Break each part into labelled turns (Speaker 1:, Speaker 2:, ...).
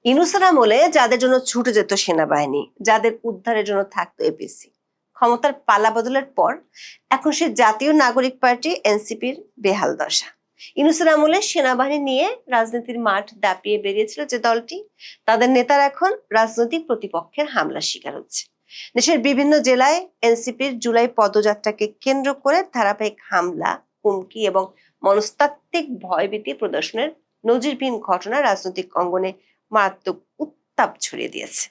Speaker 1: ইনুসের আমলে যাদের জন্য ছুটে যেত সেনাবাহিনী, যাদের উদ্ধারের জন্য থাকতো এপিসি, ক্ষমতার পালা বদলের পর এখন সে জাতীয় নাগরিক পার্টি এনসিপির বেহাল দশা। ইনুসের আমলে সেনাবাহিনী নিয়ে রাজনীতির মাঠ দাপিয়ে বেরিয়েছিল যে দলটি, তাদের নেতারা এখন রাজনৈতিক প্রতিপক্ষের হামলার শিকার হচ্ছে। দেশের বিভিন্ন জেলায় এনসিপির জুলাই পদযাত্রাকে কেন্দ্র করে ধারাবাহিক হামলা, হুমকি এবং মনস্তাত্ত্বিক ভয়ভীতি প্রদর্শনের নজিরবিহীন ঘটনা রাজনৈতিক অঙ্গনে মারাত্মক উত্তাপ ছড়িয়ে দিয়েছে।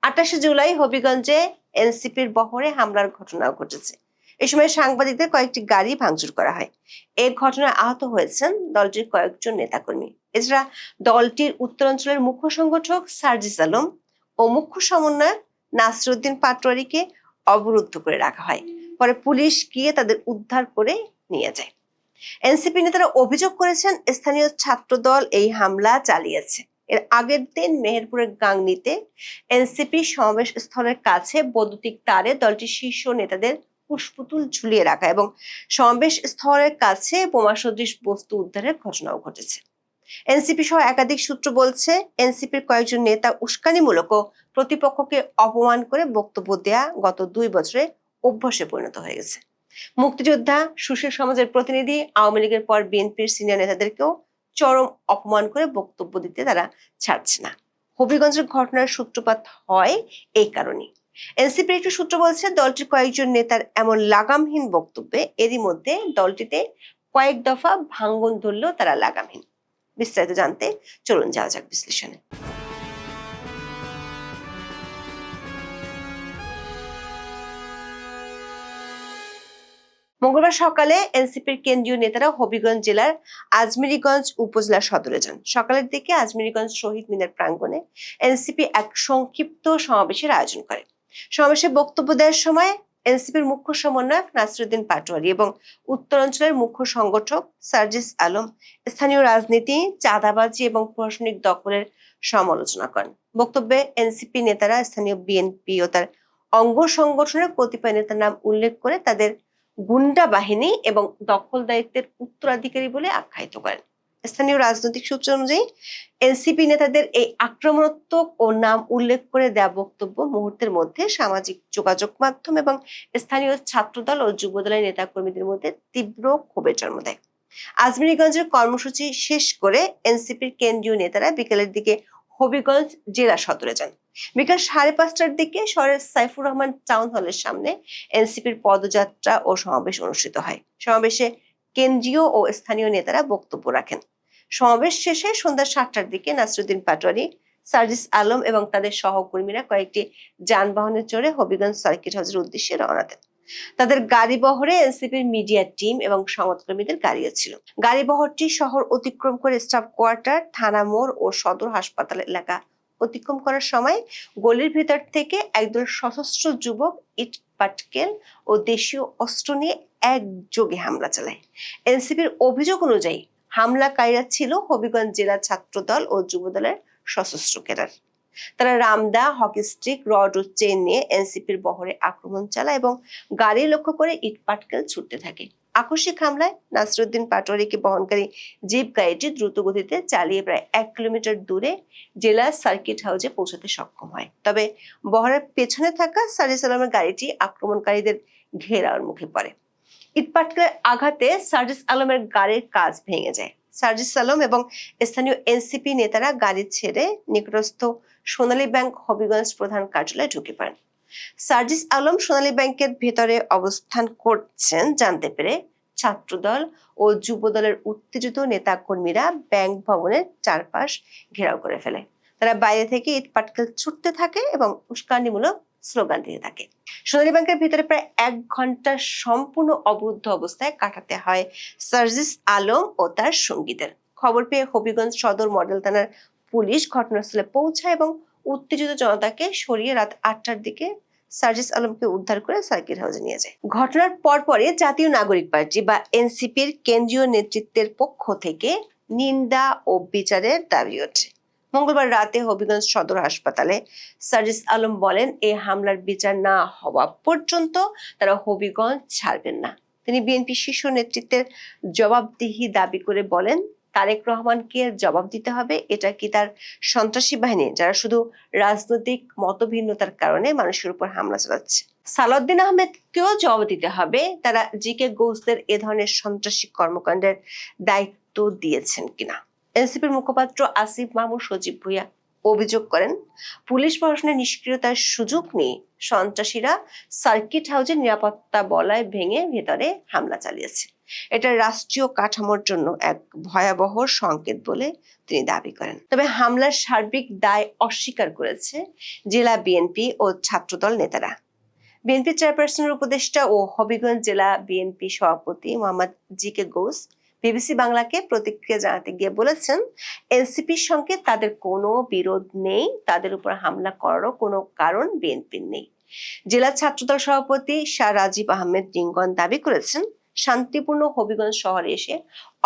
Speaker 1: 28 জুলাই হবিগঞ্জে এনসিপির বহরে হামলার ঘটনাও ঘটেছে। এ সময় সাংবাদিকদের কয়েকটি গাড়ি ভাঙচুর করা হয়। এই ঘটনায় আহত হয়েছেন দলটির কয়েকজন নেতাকর্মী। এছাড়া দলটির উত্তরাঞ্চলের মুখ্য সংগঠক সার্জিস আলম ও মুখ্য সমন্বয়ক নাসিরউদ্দিন পাটোয়ারীকে অবরুদ্ধ করে রাখা হয়। পরে পুলিশ গিয়ে তাদের উদ্ধার করে নিয়ে যায়। এনসিপি নেতারা অভিযোগ করেছেন স্থানীয় ছাত্র দল এই হামলা চালিয়েছে। এর আগের দিন মেহেরপুরের গাংনীতে এনসিপি সমাবেশ স্থলের কাছে বৈদ্যুতিক তারে দলটির শীর্ষ নেতাদের পুষ্পতুল ঝুলিয়ে রাখা এবং সমাবেশ স্থলের কাছে বোমা সদৃশ বস্তু উদ্ধারের ঘটনাও ঘটেছে। এনসিপি সহ একাধিক সূত্র বলছে, এনসিপির কয়েকজন নেতা উস্কানিমূলক ও প্রতিপক্ষকে অপমান করে বক্তব্য দেয়া গত 2 বছরে অভ্যাসে পরিণত হয়ে গেছে। মুক্তিযোদ্ধা, সুশীল সমাজের প্রতিনিধি, আওয়ামী লীগের পর বিএনপির সিনিয়র নেতাদেরকেও চরম অপমান করে বক্তব্য দিতে তারা ছাড়ছে না। হবিগঞ্জের ঘটনার সূত্রপাত হয় এই কারণে। এনসিপির একটি সূত্র বলছে, দলটির কয়েকজন নেতার এমন লাগামহীন বক্তব্যে এরই মধ্যে দলটিতে কয়েক দফা ভাঙ্গন ধরলেও তারা লাগামহীন। বিস্তারিত জানতে চলুন যাওয়া যাক বিশ্লেষণে। মঙ্গলবার সকালে এনসিপির কেন্দ্রীয় নেতারা হবিগঞ্জ জেলার আজমিরীগঞ্জ উপজেলা সদরে যান। সকালের দিকে আজমিরীগঞ্জ শহীদ মিনার প্রাঙ্গণে এনসিপি এক সংক্ষিপ্ত সমাবেশের আয়োজন করে। সমাবেশে বক্তব্য দেওয়ার সময় এনসিপির মুখ্য সমন্বয়ক নাসিরউদ্দিন পাটোয়ারী এবং উত্তরাঞ্চলের মুখ্য সংগঠক সার্জিস আলম স্থানীয় রাজনীতি, চাঁদাবাজি এবং প্রশাসনিক দখলের সমালোচনা করেন। বক্তব্যে এনসিপি নেতারা স্থানীয় বিএনপি ও তার অঙ্গ সংগঠনের কতিপয় নেতার নাম উল্লেখ করে তাদের গুন্ডা বাহিনী এবং দখলদারিত্বের উত্তরাধিকারী বলে আখ্যায়িত করেন। স্থানীয় রাজনৈতিক সূত্র অনুযায়ী এনসিপি নেতাদের এই আক্রমণাত্মক ও নাম উল্লেখ করে দেওয়া বক্তব্য মুহূর্তের মধ্যে সামাজিক যোগাযোগ মাধ্যম এবং স্থানীয় ছাত্রদল ও যুবদলের নেতাকর্মীদের মধ্যে তীব্র ক্ষোভের জন্ম দেয়। আজমিরীগঞ্জের কর্মসূচি শেষ করে এনসিপির কেন্দ্রীয় নেতারা বিকেলের দিকে হবিগঞ্জ জেলা সদরে যান। বিকাল 5:30টার দিকে শহরের সাইফুর রহমান টাউন হলের সামনে এনসিপির পদযাত্রা ও সমাবেশ অনুষ্ঠিত হয়। সমাবেশে কেন্দ্রীয় ও স্থানীয় নেতারা বক্তব্য রাখেন। সমাবেশ শেষে সন্ধ্যা 7টার দিকে নাসিরউদ্দিন পাটোয়ারী, সার্জিস আলম এবং তাদের সহকর্মীরা কয়েকটি যানবাহনে চড়ে হবিগঞ্জ সার্কিট হাউসের উদ্দেশ্যে রওনা দেন। তাদের গাড়ি বহরে এনসিপির মিডিয়া টিম এবং সংবাদকর্মীদের গাড়িও ছিল। গাড়ি বহরটি শহর অতিক্রম করে স্টাফ কোয়ার্টার, থানা মোড় ও সদর হাসপাতাল এলাকা অতিক্রম করার সময় গলির ভিতর থেকে একদল সশস্ত্র যুবক ইট পাটকেল ও দেশীয় অস্ত্র নিয়ে একযোগে হামলা চালায়। এনসিপির অভিযোগ অনুযায়ী হামলাকারীরা ছিল হবিগঞ্জ জেলা ছাত্রদল ও যুবদলের সশস্ত্র ক্যাডার। তারা রামদা, হকি স্টিক, রড ও চেইন নিয়ে এনসিপির বহরে আক্রমণ চালায় এবং গাড়ি লক্ষ্য করে ইট পাটকেল ছুটতে থাকে। আকস্মিক হামলায় নাসিরউদ্দিন পাটোয়ারীকে বহনকারী জিপ গাড়িটি দ্রুত গতিতে চালিয়ে প্রায় 1 কিলোমিটার দূরে জেলা সার্কিট হাউসে পৌঁছাতে সক্ষম হয়। তবে বহরের পেছনে থাকা সার্জিস আলমের গাড়িটি আক্রমণকারীদের ঘেরাওর মুখে পড়ে। ইট পাটকেলের আঘাতে সার্জিস আলমের গাড়ির কাঁচ ভেঙে যায়। সার্জিস আলম এবং স্থানীয় এনসিপি নেতারা গাড়ি ছেড়ে নিকটস্থ সোনালী ব্যাংক হবিগঞ্জ প্রধান কার্যালয়ে ঢুকে পড়েন। সার্জিস আলম সোনালী ব্যাংকের ভেতরে অবস্থান করছেন জানতে পেরে ছাত্রদল ও যুবদলের উত্তেজিত নেতা কর্মীরা ব্যাংক ভবনের চারপাশ ঘেরাও করে ফেলে। তারা বাইরে থেকে ইট পাটকেল ছুটতে থাকে এবং উস্কানিমূলক স্লোগান দিতে থাকে। সোনালী ব্যাংকের ভিতরে প্রায় 1 ঘন্টা সম্পূর্ণ অবরুদ্ধ অবস্থায় কাটাতে হয় সার্জিস আলম ও তার সঙ্গীদের। খবর পেয়ে হবিগঞ্জ সদর মডেল থানার পুলিশ ঘটনাস্থলে পৌঁছায় এবং উত্তেজিত জনতাকে সরিয়ে রাত 8টার দিকে সার্জিস আলমকে উদ্ধার করে সার্কিট হাউসে নিয়ে যায়। ঘটনার পরপরই জাতীয় নাগরিক পার্টি বা এনসিপির কেন্দ্রীয় নেতৃত্বের পক্ষ থেকে নিন্দা ও বিচারের দাবি ওঠে। মঙ্গলবার রাতে হবিগঞ্জ সদর হাসপাতালে সার্জিস আলম বলেন, এই হামলার বিচার না হওয়া পর্যন্ত তারা হবিগঞ্জ ছাড়বেন না। তিনি বিএনপি শীর্ষ নেতৃত্বের জবাবদিহি দাবি করে বলেন, তারেক রহমানকে জবাব দিতে হবে। এটা কি তার সন্ত্রাসী বাহিনী যারা শুধু রাজনৈতিক মতভিন্নতার কারণে মানুষের উপর হামলা চালাচ্ছে? সালাউদ্দিন আহমেদকেও জবাব দিতে হবে তারা জি.কে. ঘোষদের এ ধরনের সন্ত্রাসী কর্মকাণ্ডের দায়িত্ব দিয়েছেন কিনা। এনসিপির মুখপাত্র আসিফ মাহমুদ সজীব ভুঁইয়া অভিযোগ করেন, পুলিশ প্রশাসনের নিষ্ক্রিয়তার সুযোগ নিয়ে সন্ত্রাসীরা সার্কিট হাউসের নিরাপত্তা বলয় ভেঙে ভেতরে হামলা চালিয়েছে। এটা রাষ্ট্রীয় কাঠামোর জন্য এক ভয়াবহ সংকেত বলে তিনি দাবি করেন। তবে হামলার সার্বিক দায় অস্বীকার করেছে জেলা বিএনপি ও ছাত্রদল নেতারা। বিএনপি চেয়ারপারসনের উপদেষ্টা ও হবিগঞ্জ জেলা বিএনপি সভাপতি মোহাম্মদ জি.কে. ঘোষ বিবিসি বাংলাকে প্রতিক্রিয়া জানাতে গিয়ে বলেছেন, এনসিপির সঙ্গে তাদের কোনো বিরোধ নেই, তাদের উপর হামলা করারও কোনো কারণ বিএনপির নেই। জেলা ছাত্রদল সভাপতি শাহ রাজীব আহমেদ রিঙ্গন দাবি করেছেন, শান্তিপূর্ণ হবিগঞ্জ শহরে এসে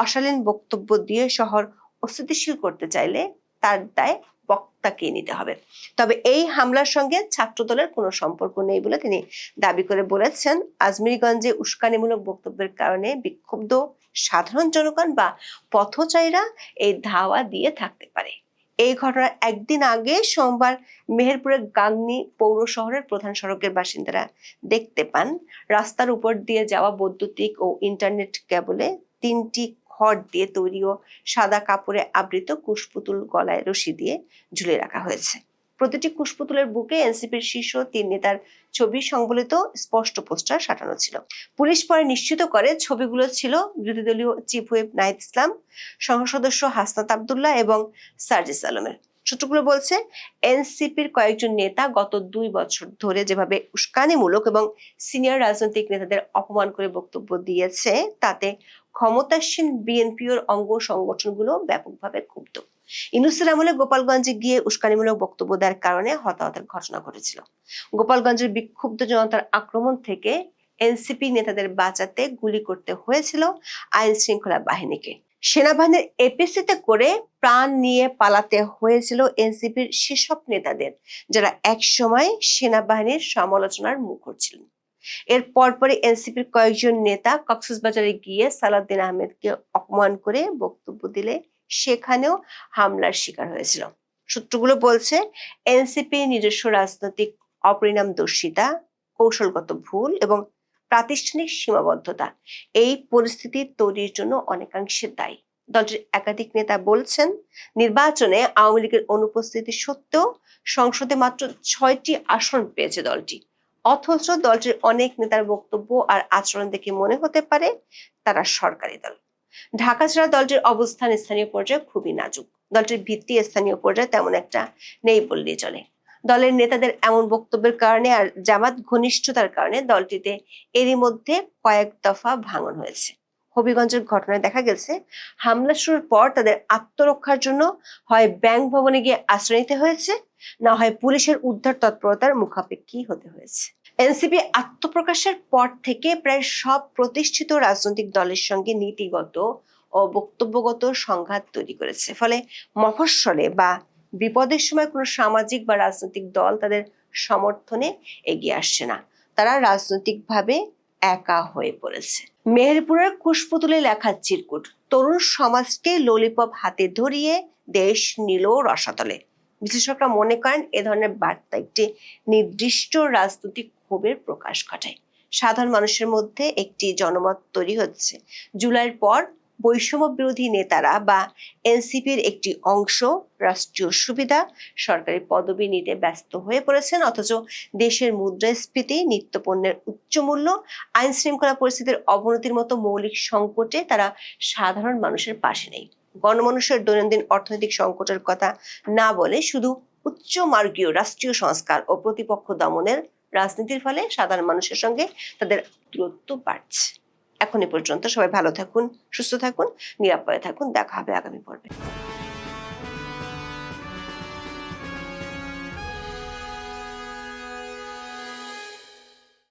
Speaker 1: অশালীন বক্তব্য দিয়ে শহর অস্থিতিশীল করতে চাইলে তার দায় বক্তাকে নিতে হবে। তবে এই হামলার সঙ্গে ছাত্রদলের কোনো সম্পর্ক নেই বলে তিনি দাবি করে বলেছেন, আজমিরগঞ্জে উস্কানিমূলক বক্তব্যের কারণে বিক্ষুব্ধ সাধারণ জনগণ বা পথচারীরা এই ধাওয়া দিয়ে থাকতে পারে। এই ঘটনার একদিন আগে সোমবার মেহেরপুরের গাংনী পৌর শহরের প্রধান সড়কের বাসিন্দারা দেখতে পান রাস্তার উপর দিয়ে যাওয়া বৈদ্যুতিক ও ইন্টারনেট কেবলে 3টি খড় দিয়ে তৈরি ও সাদা কাপড়ে আবৃত কুশপুতুল গলায় রশি দিয়ে ঝুলিয়ে রাখা হয়েছে। প্রতিটি কুশপুতুলের বুকে এনসিপির শীর্ষ 3 নেতার ছবি সংবলিত স্পষ্ট পোস্টার সাঁটানো ছিল। পুলিশ পরে নিশ্চিত করে ছবিগুলো ছিল বিরোধী দলীয় চিফ হুইপ নাহিদ ইসলাম, সংসদ সদস্য হাসনাত আব্দুল্লাহ এবং সার্জিস আলমের। সূত্রগুলো বলছে, এনসিপির কয়েকজন নেতা গত 2 বছর ধরে যেভাবে উস্কানিমূলক এবং সিনিয়র রাজনৈতিক নেতাদের অপমান করে বক্তব্য দিয়েছে, তাতে ক্ষমতাসীন বিএনপির অঙ্গ সংগঠনগুলো ব্যাপকভাবে ক্ষুব্ধ। ইউনূসের আমলে গোপালগঞ্জে গিয়ে উস্কানিমূলক বক্তব্য দেওয়ার কারণে হতাহতের ঘটনা ঘটেছিল। গোপালগঞ্জের বিক্ষুব্ধ জনতার আক্রমণ থেকে এনসিপি নেতাদের বাঁচাতে গুলি করতে হয়েছিল আইন শৃঙ্খলা বাহিনীকে। সেনাবাহিনীর এপিসিতে করে প্রাণ নিয়ে পালাতে হয়েছিল এনসিপির সেসব নেতাদের যারা একসময় সেনাবাহিনীর সমালোচনার মুখর ছিলেন। এর পরপরই এনসিপির কয়েকজন নেতা কক্সবাজারে গিয়ে সালাউদ্দিন আহমেদকে অপমান করে বক্তব্য দিলে সেখানেও হামলার শিকার হয়েছিল। সূত্রগুলো বলছে, এনসিপি নিজস্ব রাজনৈতিক অপরিণামদর্শিতা, কৌশলগত ভুল এবং প্রাতিষ্ঠানিক সীমাবদ্ধতা এই পরিস্থিতি তৈরির জন্য অনেকাংশে দায়ী। দলটির একাধিক নেতা বলছেন, নির্বাচনে আওয়ামী লীগের অনুপস্থিতি সত্ত্বেও সংসদে মাত্র 6টি আসন পেয়েছে দলটি। অথচ দলটির অনেক নেতার বক্তব্য আর আচরণ দেখে মনে হতে পারে তারা সরকারি দল। ঢাকা ছাড়া দলটির অবস্থান স্থানীয় পর্যায়ে খুবই নাজুক। দলটির ভিত্তি স্থানীয় পর্যায়ে তেমন একটা নেই বললেই চলে। দলের নেতাদের এমন বক্তব্যের কারণে আর জামাত ঘনিষ্ঠতার কারণে দলটিতে এরই মধ্যে কয়েক দফা ভাঙন হয়েছে। হবিগঞ্জের ঘটনায় দেখা গেছে, হামলা শুরুর পর তাদের আত্মরক্ষার জন্য হয় ব্যাংক ভবনে গিয়ে আশ্রয় নিতে হয়েছে, না হয় পুলিশের উদ্ধার তৎপরতার মুখাপেক্ষী হতে হয়েছে। এনসিপি আত্মপ্রকাশের পর থেকে প্রায় সব প্রতিষ্ঠিত রাজনৈতিক দলের সঙ্গে নীতিগত ও বক্তব্যগত সংঘাত তৈরি করেছে। ফলে মফস্বলে বা বিপদের সময় কোনো সামাজিক বা রাজনৈতিক দল তাদের সমর্থনে এগিয়ে আসছে না। তারা রাজনৈতিকভাবে একা হয়ে পড়েছে। মেহেরপুরের কুশপুতুলে লেখা চিরকুট, তরুণ সমাজকে ললিপপ হাতে ধরিয়ে দেশ নিল রসাতলে। বিশ্লেষকরা মনে করেন, এ ধরনের বার্তা একটি নির্দিষ্ট রাজনৈতিক ক্ষোভের প্রকাশ ঘটায়। সাধারণ মানুষের মধ্যে একটি জনমত তৈরি হচ্ছে, জুলাইয়ের পর বৈষম্য বিরোধী নেতারা বা এনসিপির একটি অংশ রাষ্ট্রীয় সুবিধা, সরকারি পদবি নিতে ব্যস্ত হয়ে পড়েছেন, অথচ দেশের মুদ্রাস্ফীতি, নিত্যপণ্যের উচ্চ মূল্য, আইন শৃঙ্খলা পরিস্থিতির অবনতির মতো মৌলিক সংকটে তারা সাধারণ মানুষের পাশে নেই। গণমানুষের দৈনন্দিন অর্থনৈতিক সংকটের কথা না বলে শুধু উচ্চ মার্গীয় রাষ্ট্রীয় সংস্কার ও প্রতিপক্ষ দমনের রাজনীতির ফলে সাধারণ মানুষের সঙ্গে তাদের দূরত্ব বাড়ছে। এখন এ পর্যন্ত। সবাই ভালো থাকুন, সুস্থ থাকুন, নিরাপদে থাকুন। দেখা হবে আগামী পর্বে।